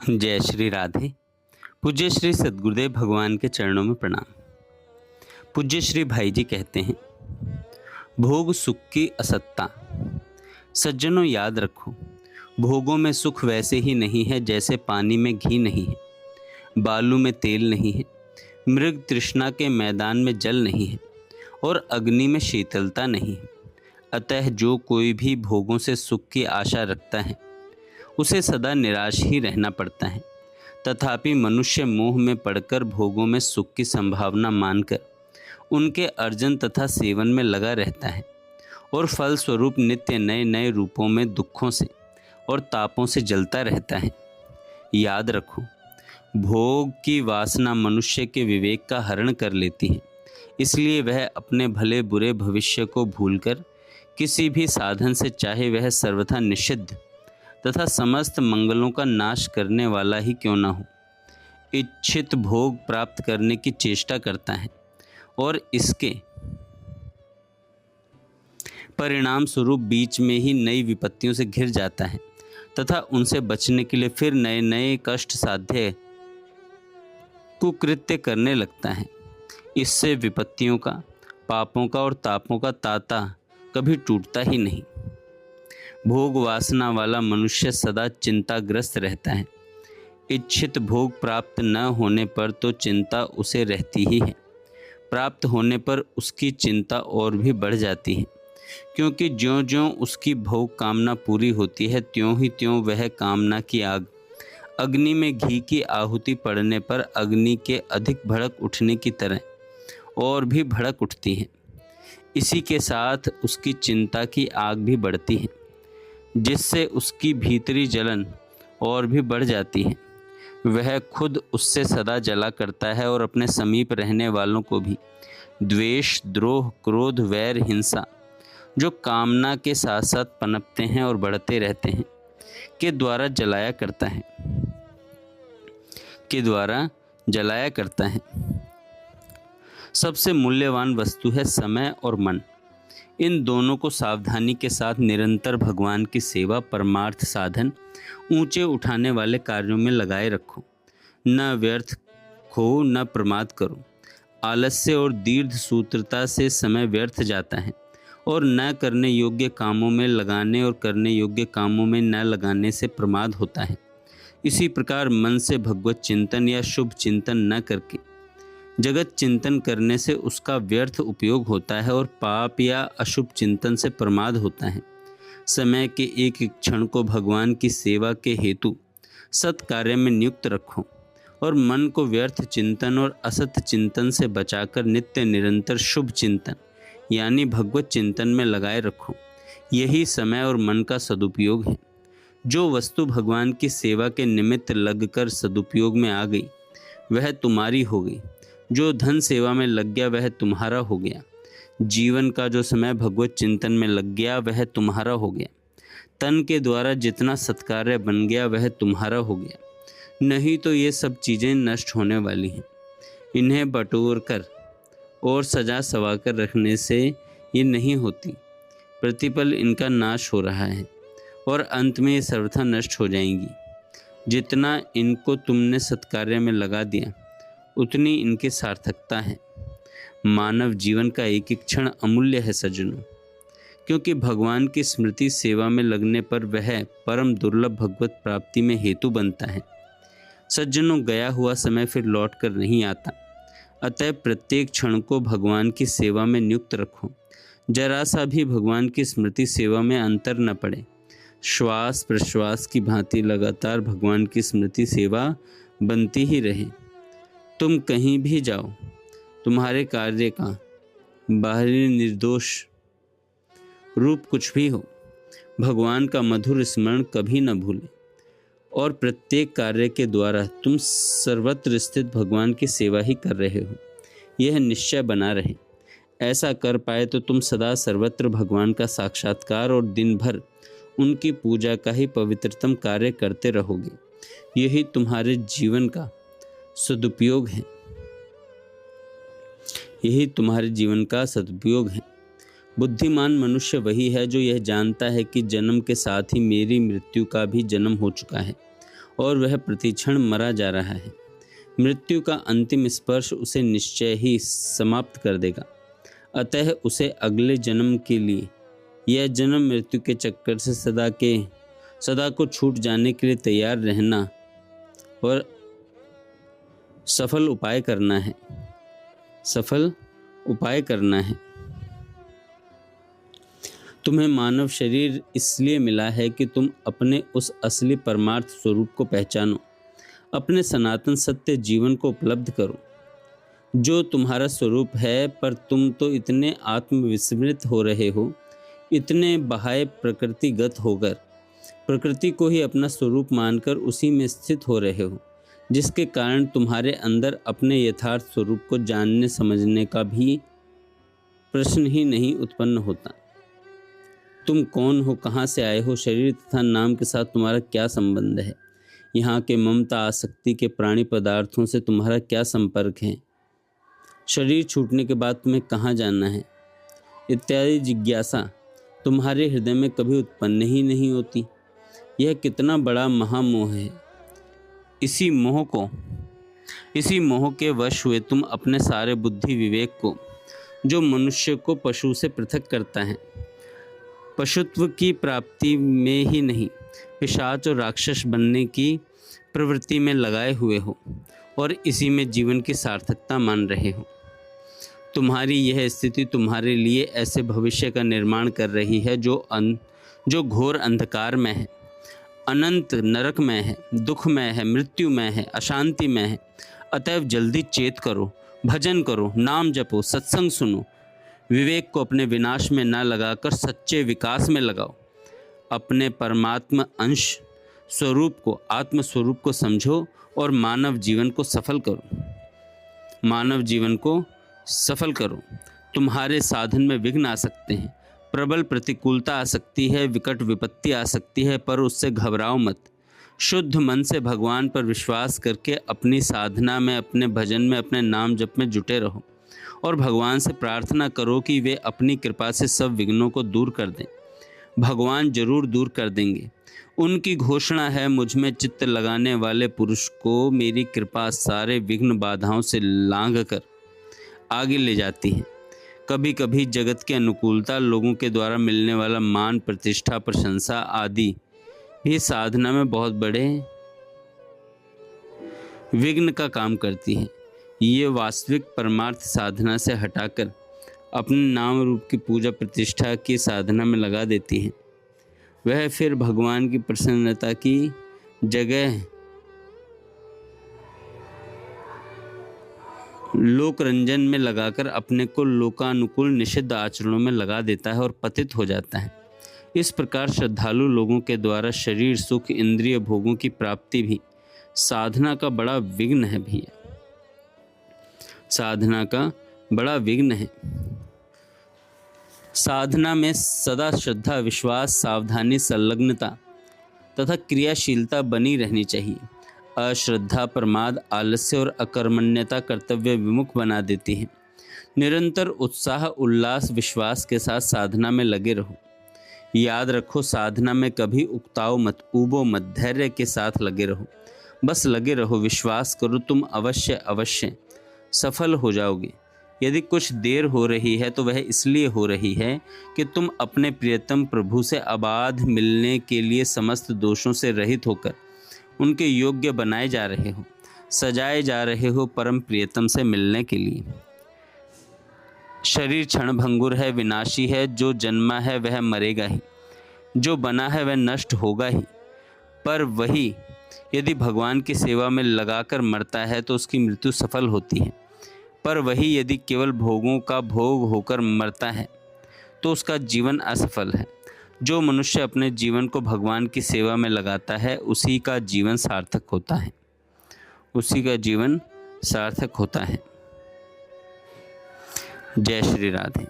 जय श्री राधे। पूज्य श्री सद्गुरुदेव भगवान के चरणों में प्रणाम। पूज्य श्री भाई जी कहते हैं, भोग सुख की असत्ता। सज्जनों याद रखो, भोगों में सुख वैसे ही नहीं है जैसे पानी में घी नहीं है, बालू में तेल नहीं है, मृग तृष्णा के मैदान में जल नहीं है और अग्नि में शीतलता नहीं है। अतः जो कोई भी भोगों से सुख की आशा रखता है उसे सदा निराश ही रहना पड़ता है। तथापि मनुष्य मोह में पड़कर भोगों में सुख की संभावना मानकर उनके अर्जन तथा सेवन में लगा रहता है और फलस्वरूप नित्य नए नए रूपों में दुखों से और तापों से जलता रहता है। याद रखो, भोग की वासना मनुष्य के विवेक का हरण कर लेती है, इसलिए वह अपने भले बुरे भविष्य को भूलकर किसी भी साधन से, चाहे वह सर्वथा निषिद्ध तथा समस्त मंगलों का नाश करने वाला ही क्यों न हो, इच्छित भोग प्राप्त करने की चेष्टा करता है और इसके परिणाम स्वरूप बीच में ही नई विपत्तियों से घिर जाता है तथा उनसे बचने के लिए फिर नए नए कष्ट साध्य कुकृत्य करने लगता है। इससे विपत्तियों का, पापों का और तापों का तांता कभी टूटता ही नहीं। भोग वासना वाला मनुष्य सदा चिंताग्रस्त रहता है। इच्छित भोग प्राप्त न होने पर तो चिंता उसे रहती ही है, प्राप्त होने पर उसकी चिंता और भी बढ़ जाती है, क्योंकि ज्यों ज्यों उसकी भोग कामना पूरी होती है त्यों ही त्यों वह कामना की आग अग्नि में घी की आहुति पड़ने पर अग्नि के अधिक भड़क उठने की तरह और भी भड़क उठती है। इसी के साथ उसकी चिंता की आग भी बढ़ती है, जिससे उसकी भीतरी जलन और भी बढ़ जाती है। वह खुद उससे सदा जला करता है और अपने समीप रहने वालों को भी द्वेष, द्रोह, क्रोध, वैर, हिंसा जो कामना के साथ साथ पनपते हैं और बढ़ते रहते हैं के द्वारा जलाया करता है। सबसे मूल्यवान वस्तु है समय और मन। इन दोनों को सावधानी के साथ निरंतर भगवान की सेवा, परमार्थ साधन, ऊंचे उठाने वाले कार्यों में लगाए रखो। न व्यर्थ खो, न प्रमाद करो। आलस्य और दीर्घ सूत्रता से समय व्यर्थ जाता है और न करने योग्य कामों में लगाने और करने योग्य कामों में न लगाने से प्रमाद होता है। इसी प्रकार मन से भगवत चिंतन या शुभ चिंतन न करके जगत चिंतन करने से उसका व्यर्थ उपयोग होता है और पाप या अशुभ चिंतन से प्रमाद होता है। समय के एक एक क्षण को भगवान की सेवा के हेतु सत् कार्य में नियुक्त रखो और मन को व्यर्थ चिंतन और असत चिंतन से बचाकर नित्य निरंतर शुभ चिंतन यानी भगवत चिंतन में लगाए रखो। यही समय और मन का सदुपयोग है। जो वस्तु भगवान की सेवा के निमित्त लगकर सदुपयोग में आ गई वह तुम्हारी हो गई। जो धन सेवा में लग गया वह तुम्हारा हो गया। जीवन का जो समय भगवत चिंतन में लग गया वह तुम्हारा हो गया। तन के द्वारा जितना सत्कार्य बन गया वह तुम्हारा हो गया। नहीं तो ये सब चीज़ें नष्ट होने वाली हैं। इन्हें बटोर कर और सजा सवा कर रखने से ये नहीं होती। प्रतिपल इनका नाश हो रहा है और अंत में ये सर्वथा नष्ट हो जाएंगी। जितना इनको तुमने सत्कार्य में लगा दिया उतनी इनकी सार्थकता है। मानव जीवन का एक एक क्षण अमूल्य है सज्जनों, क्योंकि भगवान की स्मृति सेवा में लगने पर वह परम दुर्लभ भगवत प्राप्ति में हेतु बनता है। सज्जनों, गया हुआ समय फिर लौट कर नहीं आता। अतः प्रत्येक क्षण को भगवान की सेवा में नियुक्त रखो। जरा सा भी भगवान की स्मृति सेवा में अंतर न पड़े। श्वास प्रश्वास की भांति लगातार भगवान की स्मृति सेवा बनती ही रहे। तुम कहीं भी जाओ, तुम्हारे कार्य का बाहरी निर्दोष रूप कुछ भी हो, भगवान का मधुर स्मरण कभी न भूले और प्रत्येक कार्य के द्वारा तुम सर्वत्र स्थित भगवान की सेवा ही कर रहे हो, यह निश्चय बना रहे। ऐसा कर पाए तो तुम सदा सर्वत्र भगवान का साक्षात्कार और दिन भर उनकी पूजा का ही पवित्रतम कार्य करते रहोगे। यही तुम्हारे जीवन का सदुपयोग है। यही तुम्हारे जीवन का सदुपयोग है। बुद्धिमान मनुष्य वही है जो यह जानता है कि जन्म के साथ ही मेरी मृत्यु का भी जन्म हो चुका है और वह प्रतिक्षण मरा जा रहा है। मृत्यु का अंतिम स्पर्श उसे निश्चय ही समाप्त कर देगा। अतः उसे अगले जन्म के लिए, यह जन्म मृत्यु के चक्कर से सदा को छूट जाने के लिए तैयार रहना और सफल उपाय करना है। तुम्हें मानव शरीर इसलिए मिला है कि तुम अपने उस असली परमार्थ स्वरूप को पहचानो, अपने सनातन सत्य जीवन को उपलब्ध करो जो तुम्हारा स्वरूप है। पर तुम तो इतने आत्मविस्मृत हो रहे हो, इतने बहाए प्रकृतिगत होकर प्रकृति को ही अपना स्वरूप मानकर उसी में स्थित हो रहे हो, जिसके कारण तुम्हारे अंदर अपने यथार्थ स्वरूप को जानने समझने का भी प्रश्न ही नहीं उत्पन्न होता। तुम कौन हो, कहाँ से आए हो, शरीर तथा नाम के साथ तुम्हारा क्या संबंध है, यहाँ के ममता आसक्ति के प्राणी पदार्थों से तुम्हारा क्या संपर्क है, शरीर छूटने के बाद तुम्हें कहाँ जाना है, इत्यादि जिज्ञासा तुम्हारे हृदय में कभी उत्पन्न ही नहीं होती। यह कितना बड़ा महामोह है। इसी मोह के वश हुए तुम अपने सारे बुद्धि विवेक को, जो मनुष्य को पशु से पृथक करता है, पशुत्व की प्राप्ति में ही नहीं, पिशाच और राक्षस बनने की प्रवृत्ति में लगाए हुए हो और इसी में जीवन की सार्थकता मान रहे हो। तुम्हारी यह स्थिति तुम्हारे लिए ऐसे भविष्य का निर्माण कर रही है जो घोर अंधकार में है, अनंत नरक में है, दुख में है, मृत्यु में है, अशांति में है। अतएव जल्दी चेत करो, भजन करो, नाम जपो, सत्संग सुनो, विवेक को अपने विनाश में न लगाकर सच्चे विकास में लगाओ। अपने परमात्मा अंश स्वरूप को, आत्म स्वरूप को समझो और मानव जीवन को सफल करो। तुम्हारे साधन में विघ्न आ सकते हैं, प्रबल प्रतिकूलता आ सकती है, विकट विपत्ति आ सकती है, पर उससे घबराओ मत। शुद्ध मन से भगवान पर विश्वास करके अपनी साधना में, अपने भजन में, अपने नाम जप में जुटे रहो और भगवान से प्रार्थना करो कि वे अपनी कृपा से सब विघ्नों को दूर कर दें। भगवान जरूर दूर कर देंगे। उनकी घोषणा है, मुझ में चित्त लगाने वाले पुरुष को मेरी कृपा सारे विघ्न बाधाओं से लांघ कर आगे ले जाती है। कभी कभी जगत की अनुकूलता, लोगों के द्वारा मिलने वाला मान, प्रतिष्ठा, प्रशंसा आदि भी साधना में बहुत बड़े विघ्न का काम करती है। ये वास्तविक परमार्थ साधना से हटाकर अपने नाम रूप की पूजा प्रतिष्ठा की साधना में लगा देती है। वह फिर भगवान की प्रसन्नता की जगह लोक रंजन में लगाकर अपने को लोकानुकूल निषिद्ध आचरणों में लगा देता है और पतित हो जाता है। इस प्रकार श्रद्धालु लोगों के द्वारा शरीर सुख, इंद्रिय भोगों की प्राप्ति भी साधना का बड़ा विघ्न है साधना में सदा श्रद्धा, विश्वास, सावधानी, संलग्नता तथा क्रियाशीलता बनी रहनी चाहिए। अश्रद्धा, प्रमाद, आलस्य और अकर्मण्यता कर्तव्य विमुख बना देती है। निरंतर उत्साह, उल्लास, विश्वास के साथ साधना में लगे रहो। याद रखो, साधना में कभी उकताओ मत, ऊबो मत, धैर्य के साथ लगे रहो। बस लगे रहो, विश्वास करो, तुम अवश्य सफल हो जाओगे। यदि कुछ देर हो रही है तो वह इसलिए हो रही है कि तुम अपने प्रियतम प्रभु से अबाध मिलने के लिए समस्त दोषों से रहित होकर उनके योग्य बनाए जा रहे हो, सजाए जा रहे हो परम प्रियतम से मिलने के लिए। शरीर क्षणभंगुर है, विनाशी है। जो जन्मा है वह मरेगा ही, जो बना है वह नष्ट होगा ही। पर वही यदि भगवान की सेवा में लगाकर मरता है तो उसकी मृत्यु सफल होती है। पर वही यदि केवल भोगों का भोग होकर मरता है तो उसका जीवन असफल है। जो मनुष्य अपने जीवन को भगवान की सेवा में लगाता है उसी का जीवन सार्थक होता है। जय श्री राधे।